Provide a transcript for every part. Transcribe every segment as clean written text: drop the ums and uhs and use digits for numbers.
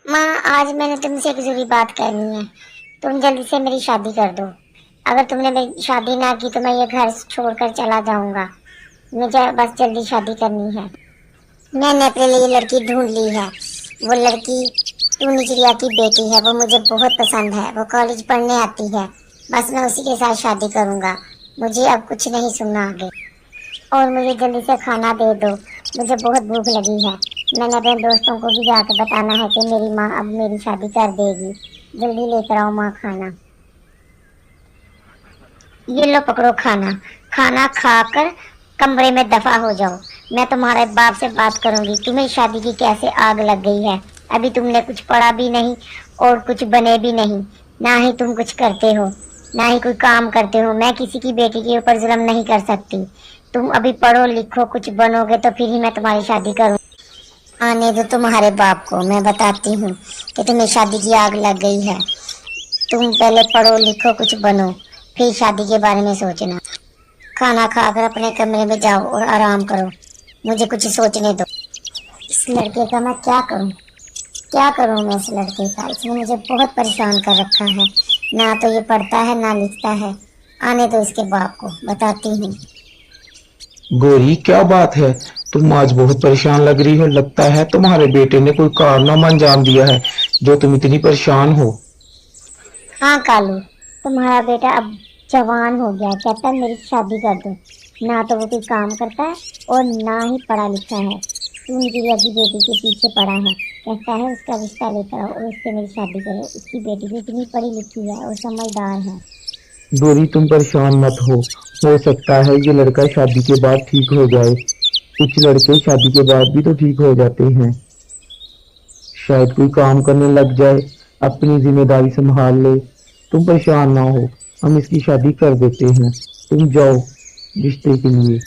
माँ, आज मैंने तुमसे एक जरूरी बात करनी है। तुम जल्दी से मेरी शादी कर दो। अगर तुमने मेरी शादी ना की तो मैं ये घर छोड़कर चला जाऊंगा। मुझे बस जल्दी शादी करनी है। मैंने अपने लिए लड़की ढूंढ ली है। वो लड़की टूनी चिड़िया की बेटी है। वो मुझे बहुत पसंद है। वो कॉलेज पढ़ने आती है। बस मैं उसी के साथ शादी करूंगा। मुझे अब कुछ नहीं सुनना आगे। और मुझे जल्दी से खाना दे दो। मुझे बहुत भूख लगी है। मैंने अपने दोस्तों को भी जाकर बताना है कि मेरी माँ अब मेरी शादी कर देगी। जल्दी लेकर आओ माँ खाना। ये लो पकड़ो खाना। खाना खाकर कमरे में दफा हो जाओ। मैं तुम्हारे बाप से बात करूंगी। तुम्हें शादी की कैसे आग लग गई है। अभी तुमने कुछ पढ़ा भी नहीं और कुछ बने भी नहीं। ना ही तुम कुछ करते हो, ना ही कोई काम करते हो। मैं किसी की बेटी के ऊपर जुल्म नहीं कर सकती। तुम अभी पढ़ो लिखो कुछ बनोगे तो फिर ही मैं तुम्हारी शादी करूँ। आने दो तुम्हारे बाप को। मैं बताती हूँ कि तुम्हें शादी की आग लग गई है। तुम पहले पढ़ो लिखो कुछ बनो, फिर शादी के बारे में सोचना। खाना खाकर अपने कमरे में जाओ और आराम करो। मुझे कुछ सोचने दो। इस लड़के का मैं क्या करूं? क्या करूं मैं इस लड़के का? इसने मुझे बहुत परेशान कर रखा है। ना तो ये पढ़ता है ना लिखता है। आने दो इसके बाप को, बताती हूँ। गौरी, क्या बात है? तुम आज बहुत परेशान लग रही हो। लगता है तुम्हारे बेटे ने कोई कारनामा अंजाम दिया है जो तुम इतनी परेशान हो। हाँ कालू, तुम्हारा बेटा अब जवान हो गया। कहता है मेरी शादी कर दो। ना तो वो कोई काम करता है और ना ही पढ़ा लिखा है। तू चिड़िया की बेटी के पीछे पड़ा है। कहता है उसका रिश्ता लेकर आओ और उससे मेरी शादी करो। उसकी बेटी भी इतनी पढ़ी लिखी है और समझदार है। गौरी, तुम परेशान मत हो। हो सकता है ये लड़का शादी के बाद ठीक हो जाए। कुछ लड़के शादी के बाद भी तो ठीक हो जाते हैं। शायद कोई काम करने लग जाए, अपनी जिम्मेदारी संभाल ले। तुम परेशान ना हो, हम इसकी शादी कर देते हैं। तुम जाओ रिश्ते के लिए।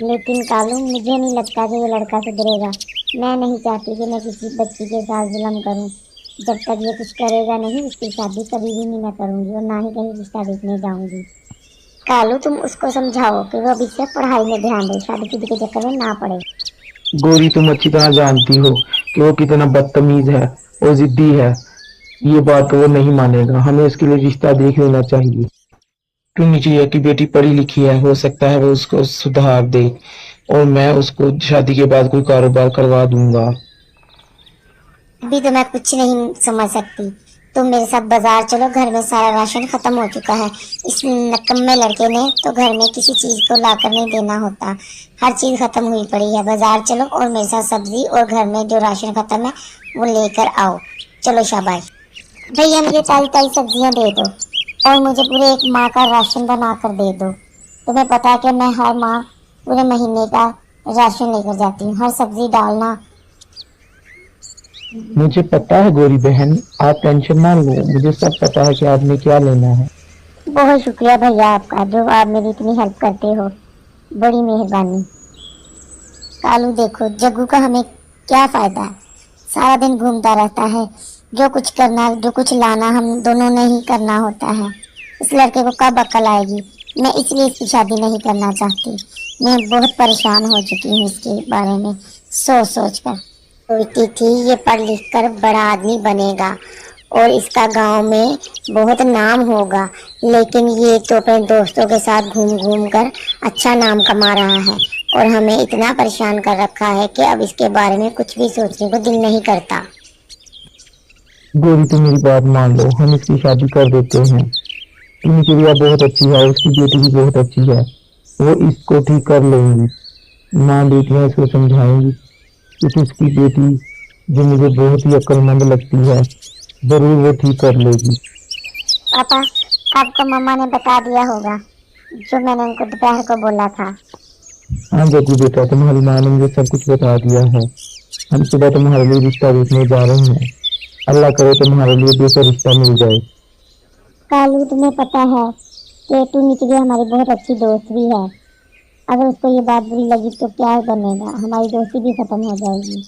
लेकिन कालू, मुझे नहीं लगता कि ये लड़का सुधरेगा। मैं नहीं चाहती कि मैं किसी बच्ची के साथ जुल्म करूं। जब तक ये कुछ करेगा नहीं उसकी शादी कभी भी नहीं मैं करूंगी और ना ही कहीं रिश्ता देखने जाऊंगी। कालू, तुम उसको समझाओ कि वो अभी से पढ़ाई में ध्यान दे, शादी के चक्कर में ना पड़े। गौरी, तुम अच्छी तरह जानती हो कि वो कितना बदतमीज है और जिद्दी है। ये बात वो नहीं मानेगा। हमें उसके लिए रिश्ता देख लेना चाहिए। टुन्नी चिड़िया की बेटी पढ़ी लिखी है, हो सकता है वो उसको सुधार दे और मैं उसको शादी के बाद कोई कारोबार करवा दूंगा। अभी तो मैं कुछ नहीं समझ सकती। तुम मेरे साथ बाजार चलो। घर में सारा राशन खत्म हो चुका है। इस नकम्मे लड़के ने तो घर में किसी चीज को लाकर नहीं देना होता। हर चीज खत्म हुई पड़ी है। बाजार चलो और मेरे साथ सब्जी और घर में जो राशन खत्म है वो लेकर आओ। चलो शाबाश। भैया मुझे ताजी ताजी सब्जियां दे दो और मुझे पूरे एक माह का राशन बना कर दे दो। तुम्हें पता है कि मैं हर माह पूरे महीने का राशन लेकर जाती हूँ। हर सब्जी डालना। मुझे पता है गौरी बहन, आप टेंशन ना लो। मुझे सब पता है कि आपने क्या लेना है। बहुत शुक्रिया भैया आपका, जो आप मेरी इतनी हेल्प करते हो। बड़ी मेहरबानी। कालू देखो, जग्गू का हमें क्या फायदा है। सारा दिन घूमता रहता है। जो कुछ करना जो कुछ लाना हम दोनों ने ही करना होता है। इस लड़के को कब अक्ल आएगी। मैं इसलिए इसकी शादी नहीं करना चाहती। मैं बहुत परेशान हो चुकी हूँ इसके बारे में सोच सोच कर। सोचती थी ये पढ़ लिख कर बड़ा आदमी बनेगा और इसका गांव में बहुत नाम होगा। लेकिन ये तो अपने दोस्तों के साथ घूम घूम कर अच्छा नाम कमा रहा है और हमें इतना परेशान कर रखा है कि अब इसके बारे में कुछ भी सोचने को दिल नहीं करता। गौरी, तुम मेरी बात मान लो, हम इसकी शादी कर देते हैं। टुन्नी चिड़िया बहुत अच्छी है, उसकी बेटी भी बहुत अच्छी है। वो इसको ठीक कर लेंगी। माँ बेटियां इसको समझाएंगी। कुछ उसकी बेटी, जो मुझे बहुत ही अक्लमंद लगती है, जरूर वो ठीक कर लेगी। पापा, आपको मम्मा ने बता दिया होगा जो मैंने उनको दोपहर को बोला था। हाँ जग्गू बेटा, तुम्हारी माँ ने मुझे सब कुछ बता दिया है। हम सुबह तुम्हारे लिए रिश्ता देखने जा रहे हैं। अल्लाह करे तुम्हारे लिए बेहतर रिश्ता मिल जाए। कालू, तुम्हें पता है कि टूनी चिड़िया हमारी बहुत अच्छी दोस्त भी है। अगर उसको ये बात बुरी लगी तो क्या बनेगा। हमारी दोस्ती भी खत्म हो जाएगी।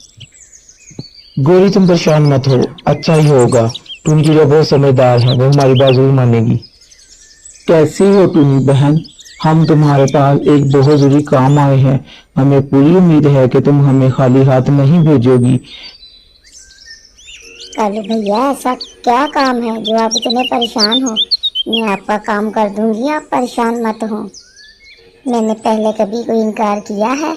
गौरी, तुम परेशान मत हो, अच्छा ही होगा। टुनी चिड़िया बहुत समझदार है, वो हमारी बात जरूर मानेगी। कैसी हो टुनी बहन? हम तुम्हारे पास एक बहुत जरूरी काम आए हैं। हमें पूरी उम्मीद है कि तुम हमें खाली हाथ नहीं भेजोगी। कालू भैया, ऐसा क्या काम है जो आप इतने परेशान हो? मैं आपका काम कर दूंगी, आप परेशान मत हो। मैंने पहले कभी कोई इनकार किया है?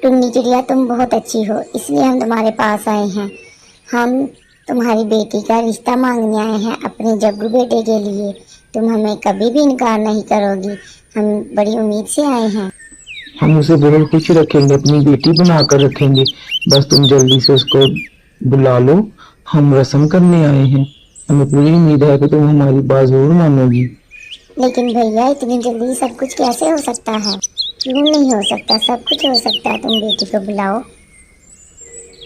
टुन्नी चिड़िया, तुम बहुत अच्छी हो, इसलिए हम तुम्हारे पास आए हैं। हम तुम्हारी बेटी का रिश्ता मांगने आए हैं अपने जग्गू बेटे के लिए। तुम हमें कभी भी इनकार नहीं करोगी, हम बड़ी उम्मीद से आए हैं। हम उसे बहुत खुश रखेंगे, अपनी बेटी बनाकर रखेंगे। बस तुम जल्दी से उसको बुला लो, हम रस्म करने आए हैं। हमें पूरी उम्मीद है कि तुम हमारी बात जरूर मानोगी। लेकिन भैया, इतनी जल्दी सब कुछ कैसे हो सकता है? क्यों नहीं हो सकता? सब कुछ हो सकता है, तुम बेटी को बुलाओ।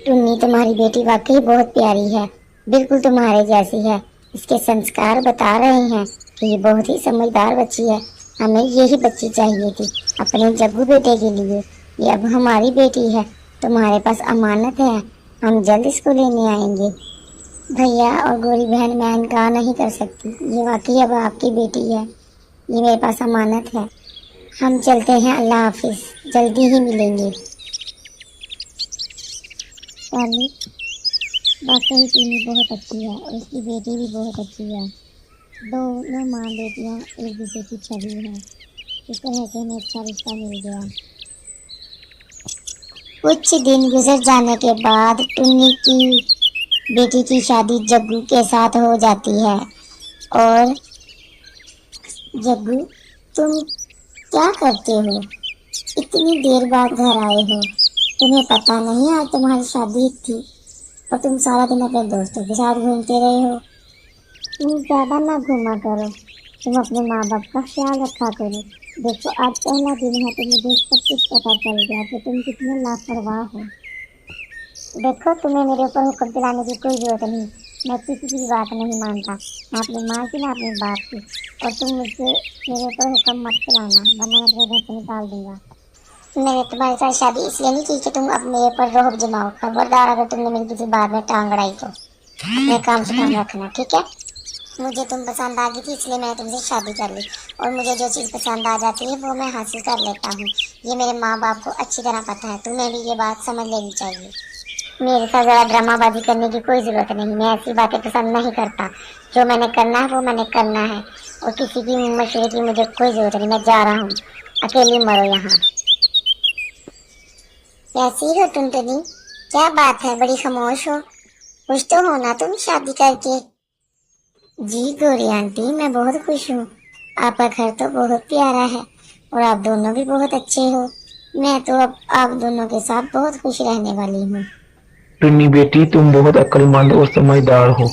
टुन्नी, तुम्हारी बेटी वाकई बहुत प्यारी है, बिल्कुल तुम्हारे जैसी है। इसके संस्कार बता रहे हैं कि ये बहुत ही समझदार बच्ची है। हमें यही बच्ची चाहिए थी अपने जग्गू बेटे के लिए। ये अब हमारी बेटी है, तुम्हारे पास अमानत है, हम जल्द इसको लेने आएंगे। भैया और गोरी बहन, मैं इनकार नहीं कर सकती, ये वाकई अब आपकी बेटी है, ये मेरे पास अमानत है। हम चलते हैं, अल्लाह हाफिज, जल्दी ही मिलेंगे। चार्ली, वाकई टुन्नी बहुत अच्छी है और उसकी बेटी भी बहुत अच्छी है। दोनों माँ बेटियाँ एक दूसरे की छवि हैं। शुक्र है कि हमें अच्छा रिश्ता मिल गया। कुछ दिन गुजर जाने के बाद टुन्नी की बेटी की शादी जग्गू के साथ हो जाती है। और जग्गू, तुम क्या करते हो? इतनी देर बाद घर आए हो, तुम्हें पता नहीं आज तुम्हारी शादी थी और तुम सारा दिन अपने दोस्तों के साथ घूमते रहे हो। तुम ज़्यादा ना घूमा करो, तुम अपने माँ बाप का ख्याल रखा करो। देखो, आज पहला दिन है तो मुझे सब कुछ पता चल गया कि तुम कितने लापरवाह हो। देखो, तुम्हें मेरे ऊपर हुक्म चलाने की कोई जरूरत नहीं, मैं किसी की भी बात नहीं मानता, ना अपनी माँ की ना अपने बाप की। और तुम मुझसे मेरे ऊपर हुक्म मत चलाना, वरना मैं तुम्हें घर से निकाल दूंगा। मैंने तुम्हारे साथ शादी इसलिए नहीं की कि तुम अब मेरे पर रोहब जमाओ। खबरदार, अगर तुमने मेरी किसी बात में टांग अड़ाई तो अपने काम से काम रखना, ठीक है? मुझे तुम पसंद आ गई थी, इसलिए मैंने तुमसे शादी कर ली, और मुझे जो चीज़ पसंद आ जाती है वो मैं हासिल कर लेता हूँ। ये मेरे माँ बाप को अच्छी तरह पता है, तुम्हें भी ये बात समझ लेनी चाहिए। मेरे साथ ज़्यादा ड्रामाबाजी करने की कोई ज़रूरत नहीं, मैं ऐसी बातें पसंद नहीं करता। जो मैंने करना है वो मैंने करना है, और किसी की मशवरे की मुझे कोई ज़रूरत नहीं। मैं जा रहा हूँ, अकेली मरो यहाँ। कैसी हो टुनटुनी? क्या बात है, बड़ी खामोश हो? खुश तो हो ना तुम शादी करके? जी गौरी आंटी, मैं बहुत खुश हूँ। आपका घर तो बहुत प्यारा है और आप दोनों भी बहुत अच्छे हो। मैं तो अब आप दोनों के साथ बहुत खुश रहने वाली हूँ। टुन्नी बेटी, तुम बहुत अक्लमंद और समझदार हो।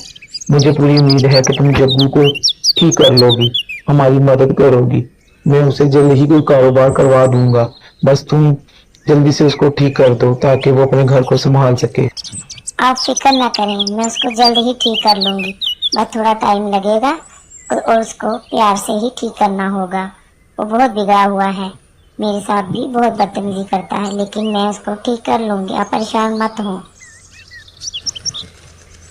मुझे पूरी उम्मीद है कि तुम जग्गू को ठीक कर लोगी, हमारी मदद करोगी। मैं उसे जल्द ही कोई कारोबार करवा दूंगा। बस तुम जल्दी से उसको ठीक कर दो ताकि वो अपने घर को संभाल सके। आप फिक्र ना करें, मैं उसको जल्द ही ठीक कर लूँगी। बस थोड़ा टाइम लगेगा और उसको प्यार से ही ठीक करना होगा। वो बहुत बिगड़ा हुआ है, मेरे साथ भी बहुत बदतमीजी करता है, लेकिन मैं उसको ठीक कर लूँगी, आप परेशान मत हो।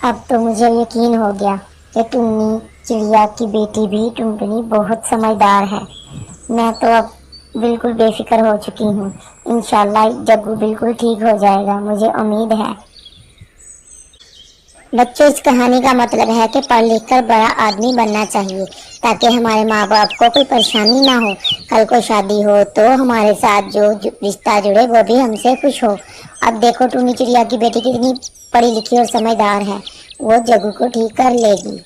अब तो मुझे यकीन हो गया कि टुन्नी चिड़िया की बेटी भी टुनटुनी बहुत समझदार है। मैं तो अब बिल्कुल बेफिक्र हो चुकी हूँ। इंशाल्लाह जग्गू बिल्कुल ठीक हो जाएगा, मुझे उम्मीद है। बच्चों, इस कहानी का मतलब है कि पढ़ लिख कर बड़ा आदमी बनना चाहिए ताकि हमारे माँ बाप को कोई परेशानी ना हो। कल को शादी हो तो हमारे साथ जो रिश्ता जुड़े वो भी हमसे खुश हो। अब देखो, टुन्नी चिड़िया की बेटी कितनी पढ़ी लिखी और समझदार है, वो जग्गू को ठीक कर लेगी।